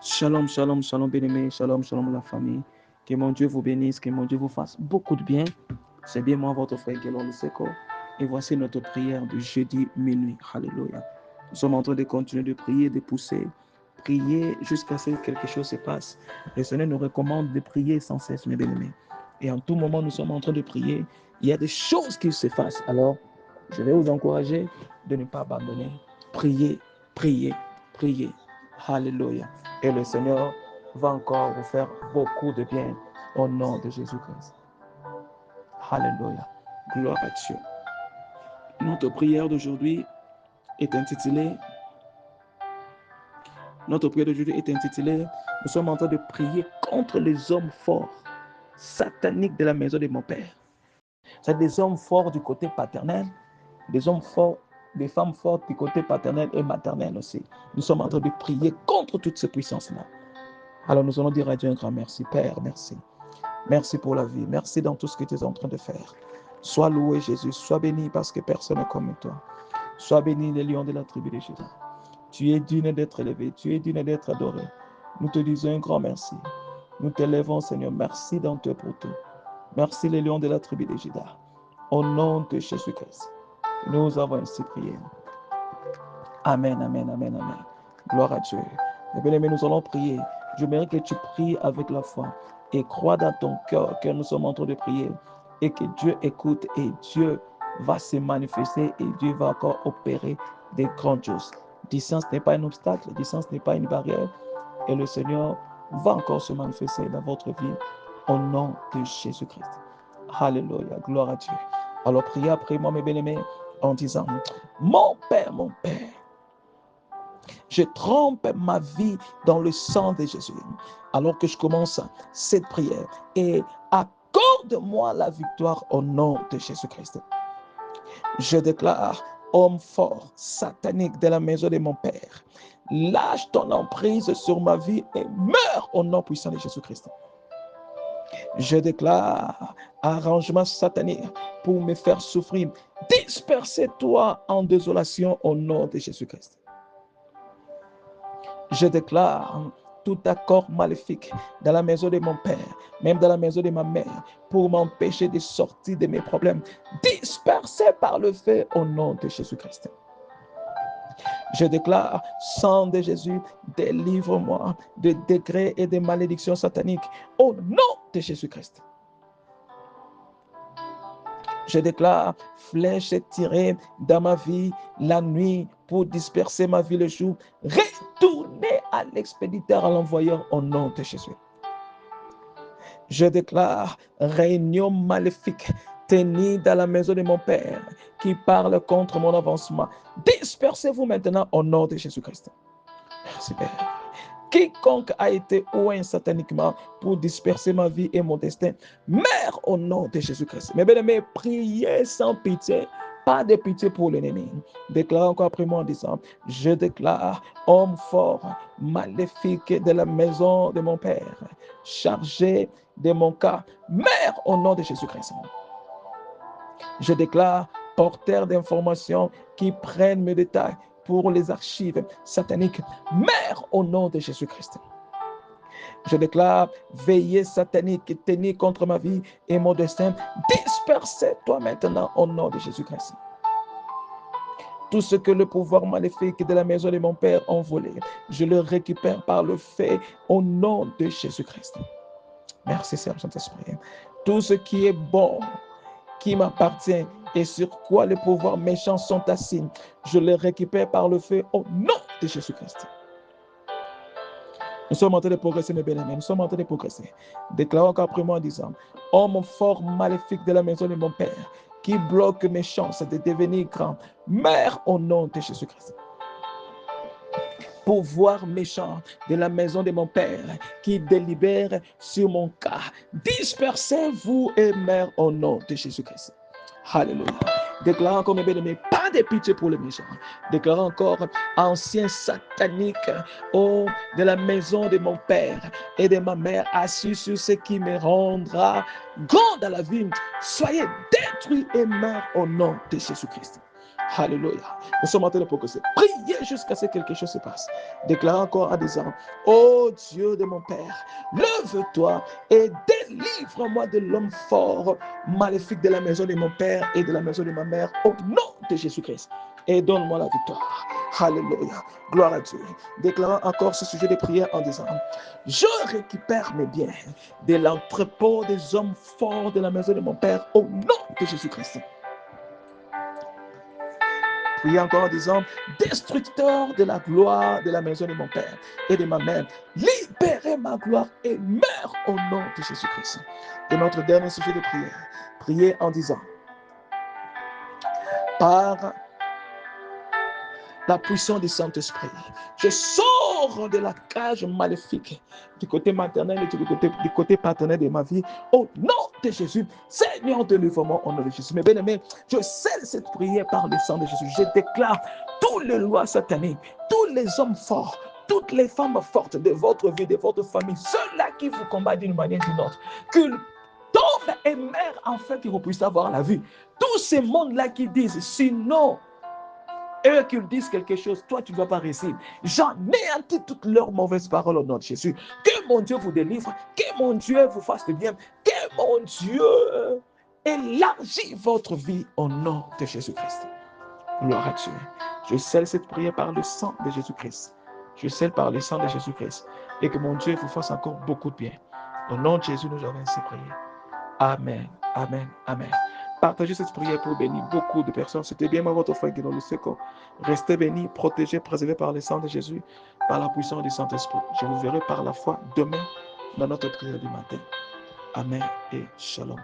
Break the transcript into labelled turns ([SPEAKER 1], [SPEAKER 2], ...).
[SPEAKER 1] Shalom, shalom, shalom, bien-aimés, shalom, shalom, la famille. Que mon Dieu vous bénisse, que mon Dieu vous fasse beaucoup de bien. C'est bien moi, votre frère Guélon Luseko. Et voici notre prière de jeudi minuit. Alléluia. Nous sommes en train de continuer de prier, de pousser, prier jusqu'à ce que quelque chose se passe. Le Seigneur nous recommande de prier sans cesse, mes bien-aimés. Et en tout moment, nous sommes en train de prier. Il y a des choses qui se passent. Alors, je vais vous encourager de ne pas abandonner. Priez, priez, priez. Alléluia. Et le Seigneur va encore vous faire beaucoup de bien au nom de Jésus-Christ. Alléluia. Gloire à Dieu. Notre prière d'aujourd'hui est intitulée nous sommes en train de prier contre les hommes forts, sataniques de la maison de mon Père. C'est des hommes forts du côté paternel, des hommes forts, des femmes fortes du côté paternel et maternel aussi. Nous sommes en train de prier contre toutes ces puissances-là. Alors nous allons dire à Dieu un grand merci. Père, merci. Merci pour la vie. Merci dans tout ce que tu es en train de faire. Sois loué, Jésus. Sois béni parce que personne n'est comme toi. Sois béni, les lions de la tribu de Juda. Tu es digne d'être élevé. Tu es digne d'être adoré. Nous te disons un grand merci. Nous t'élèvons, Seigneur. Merci dans toi pour tout. Merci, les lions de la tribu de Juda. Au nom de Jésus-Christ, nous avons ainsi prié. Amen, amen, amen, amen. Gloire à Dieu. Et bien aimé, nous allons prier. J'aimerais que tu pries avec la foi et crois dans ton cœur que nous sommes en train de prier et que Dieu écoute et Dieu va se manifester et Dieu va encore opérer des grandes choses. Distance n'est pas un obstacle, distance n'est pas une barrière et le Seigneur va encore se manifester dans votre vie au nom de Jésus-Christ. Alléluia, gloire à Dieu. Alors priez après moi, mes bien-aimés, en disant, mon Père, je trempe ma vie dans le sang de Jésus. Alors que je commence cette prière et accorde-moi la victoire au nom de Jésus-Christ. Je déclare, homme fort, satanique de la maison de mon Père, lâche ton emprise sur ma vie et meurs au nom puissant de Jésus-Christ. Je déclare, arrangement satanique pour me faire souffrir, dispersez-toi en désolation au nom de Jésus-Christ. Je déclare tout accord maléfique dans la maison de mon père, même dans la maison de ma mère, pour m'empêcher de sortir de mes problèmes, dispersés par le feu au nom de Jésus-Christ. Je déclare, sang de Jésus, délivre-moi de décrets et de malédictions sataniques au nom de Jésus-Christ. Je déclare, flèche tirée dans ma vie la nuit pour disperser ma vie le jour. Retournez à l'expéditeur, à l'envoyeur au nom de Jésus. Je déclare, réunion maléfique tenue dans la maison de mon Père qui parle contre mon avancement. Dispersez-vous maintenant au nom de Jésus-Christ. Merci Père. Quiconque a été oint sataniquement pour disperser ma vie et mon destin, meurt au nom de Jésus-Christ. Mes bien-aimés, priez sans pitié, pas de pitié pour l'ennemi. Déclare encore après moi en disant, je déclare, homme fort, maléfique de la maison de mon Père, chargé de mon cas, meurt au nom de Jésus-Christ. Je déclare, porteur d'informations qui prennent mes détails pour les archives sataniques, meurt au nom de Jésus-Christ. Je déclare, veillez satanique, tenez contre ma vie et mon destin, dispersez-toi maintenant au nom de Jésus-Christ. Tout ce que le pouvoir maléfique de la maison de mon Père ont volé, je le récupère par le fait au nom de Jésus-Christ. Merci Seigneur Saint-Esprit. Tout ce qui est bon, qui m'appartient et sur quoi les pouvoirs méchants sont assis, je les récupère par le feu au nom de Jésus-Christ. Nous sommes en train de progresser, mes bien-aimés. Nous sommes en train de progresser. Déclarons encore après moi en disant, homme fort maléfique de la maison de mon Père, qui bloque mes chances de devenir grand, meurs au nom de Jésus-Christ. Pouvoir méchant de la maison de mon Père qui délibère sur mon cas, dispersez-vous et meurez au nom de Jésus-Christ. Alléluia. Déclarant encore mes bien-aimés, pas de pitié pour les méchants. Déclarant encore, ancien satanique, oh, de la maison de mon Père et de ma mère, assis sur ce qui me rendra grand dans la vie, soyez détruits et morts au nom de Jésus-Christ. Alléluia. Nous sommes en train de progresser. Priez jusqu'à ce que quelque chose se passe. Déclarez encore en disant, ô Dieu de mon Père, lève-toi et délivre-moi de l'homme fort, maléfique de la maison de mon Père et de la maison de ma mère, au nom de Jésus-Christ. Et donne-moi la victoire. Alléluia. Gloire à Dieu. Déclarons encore ce sujet de prière en disant, je récupère mes biens de l'entrepôt des hommes forts de la maison de mon Père, au nom de Jésus-Christ. Priez encore en disant, destructeur de la gloire de la maison de mon Père et de ma mère, libérez ma gloire et meurs au nom de Jésus-Christ. Et notre dernier sujet de prière, priez en disant, par la puissance du Saint-Esprit, je sors de la cage maléfique du côté maternel et du côté paternel de ma vie, au nom de Jésus. Seigneur, délivre-moi au nom de Jésus. Mes bien-aimés, je scelle cette prière par le sang de Jésus. Je déclare tous les lois sataniques, tous les hommes forts, toutes les femmes fortes de votre vie, de votre famille, ceux-là qui vous combattent d'une manière ou d'une autre, qu'ils tombent et meurent afin qu'ils puissent avoir la vie. Tous ces mondes-là qui disent, sinon, eux qui disent quelque chose, toi tu ne vas pas réussir. J'anéantis toutes leurs mauvaises paroles au nom de Jésus. Que mon Dieu vous délivre, que mon Dieu vous fasse du bien, que mon Dieu élargisse votre vie au nom de Jésus-Christ. Gloire à Dieu. Je scelle cette prière par le sang de Jésus-Christ. Je scelle par le sang de Jésus-Christ. Et que mon Dieu vous fasse encore beaucoup de bien. Au nom de Jésus, nous avons ainsi prié. Amen, amen, amen. Partagez cette prière pour bénir beaucoup de personnes. C'était bien votre frère qui nous le sait. Restez bénis, protégés, préservés par le sang de Jésus, par la puissance du Saint-Esprit. Je vous verrai par la foi demain dans notre prière du matin. Amen et shalom.